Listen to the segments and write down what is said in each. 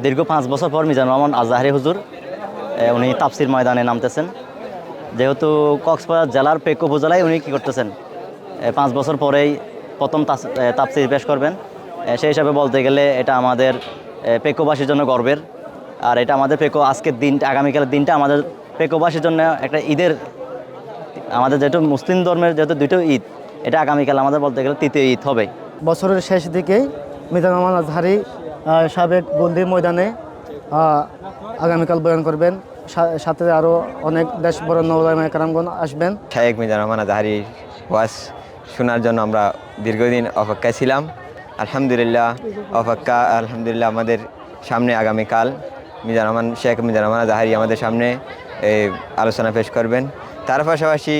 দীর্ঘ 5 বছর পর মিজানুর রহমান আজহারি হুজুর উনি তাফসির ময়দানে নামতেছেন। যেহেতু কক্সবাজার জেলার পেক উপজেলায় উনি কী করতেছেন 5 বছর পরেই প্রথম তাফসির পেশ করবেন। সেই হিসাবে বলতে গেলে এটা আমাদের পেকোবাসীর জন্য গর্বের। আর এটা আমাদের পেকো আজকের দিনটা, আগামীকালের দিনটা আমাদের পেকোবাসীর জন্য একটা ঈদের, আমাদের যেহেতু মুসলিম ধর্মের যেহেতু দুটো ঈদ, এটা আগামীকাল আমাদের বলতে গেলে তৃতীয় ঈদ হবে। বছরের শেষ দিকেই মিজানুর রহমান আজহারি সাবেক গন্ডির ময়দানে আগামীকাল বয়ান করবেন। সাথে আরও অনেক দেশ বরেণ্য ওলামায়ে কেরামগণ আসবেন। শায়েখ মিজানুর রহমান আজহারি ওয়াজ শোনার জন্য আমরা দীর্ঘদিন অপেক্ষায় ছিলাম। আলহামদুলিল্লাহ আমাদের সামনে আগামীকাল শেখ মিজানুর রহমান আজহারি আমাদের সামনে আলোচনা পেশ করবেন। তার পাশাপাশি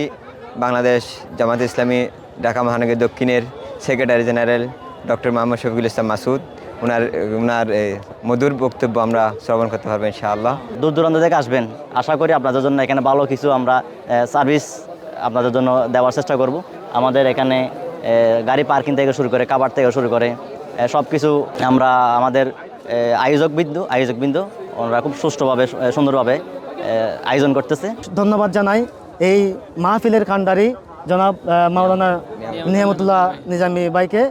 বাংলাদেশ জামাত ইসলামী ঢাকা মহানগরী দক্ষিণের secretary general doctor Mohammad Shafiqul Islam Masud, ওনার মধুর বক্তব্য আমরা শ্রবণ করতে পারবো ইনশাআল্লাহ। দূর দূরান্ত থেকে আসবেন, আশা করি আপনাদের জন্য এখানে ভালো কিছু আমরা সার্ভিস আপনাদের জন্য দেওয়ার চেষ্টা করব। আমাদের এখানে গাড়ি পার্কিং থেকে শুরু করে খাবার থেকে শুরু করে সব কিছু আমরা আমাদের আয়োজকবৃন্দ ওনারা খুব সুষ্ঠুভাবে সুন্দরভাবে আয়োজন করতেছে। ধন্যবাদ জানাই এই মাহফিলের কান্ডারি জনাব মাওলানা নিয়ামতুল্লাহ নিজামী ভাইকে,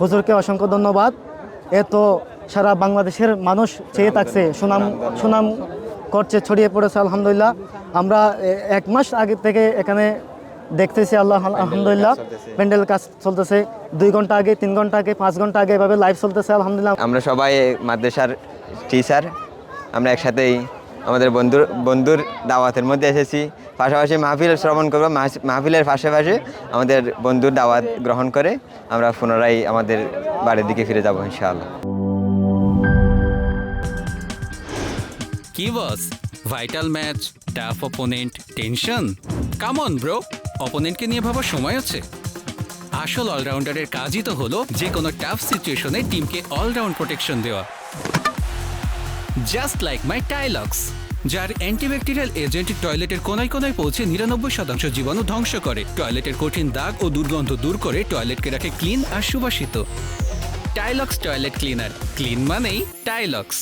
হুজুরকে অসংখ্য ধন্যবাদ। এত সারা বাংলাদেশের মানুষ চেয়ে থাকছে, সুনাম করছে, ছড়িয়ে পড়েছে আলহামদুলিল্লাহ। আমরা 1 মাস আগে থেকে এখানে দেখতেছি আলহামদুলিল্লাহ প্যান্ডেল কাজ চলতেছে। 2 ঘন্টা আগে, 3 ঘন্টা আগে, 5 ঘন্টা আগে এভাবে লাইভ চলতেছে আলহামদুলিল্লাহ। আমরা সবাই মাদ্রাসার টিচার, আমরা একসাথেই আমাদের বন্ধুর দাওয়াতের মধ্যে এসেছি। পাশাপাশি মাহফিল শ্রবণ করবো, মাহফিলের পাশাপাশি আমাদের বন্ধুর দাওয়াত গ্রহণ করে আমরা পুনরায় আমাদের বাড়ির দিকে ফিরে যাবো ইনশাআল্লাহ। কি boss, vital match, tough opponent, tension? Come on bro, অপোনেন্টকে নিয়ে ভাবার সময় আছে। আসল অলরাউন্ডারের কাজই তো হলো যে কোনো টাফ সিচুয়েশনে টিমকে অলরাউন্ড প্রোটেকশন দেওয়া। জাস্ট লাইক মাই টাইলক্স, যার অ্যান্টিব্যাকটেরিয়াল এজেন্ট টয়লেটের কোনায় কোনায় পৌঁছে 99% জীবাণু ধ্বংস করে, টয়লেটের কঠিন দাগ ও দুর্গন্ধ দূর করে টয়লেটকে রাখে ক্লিন আর সুবাসিত। টাইলক্স টয়লেট ক্লিনার, ক্লিন মানেই টাইলক্স।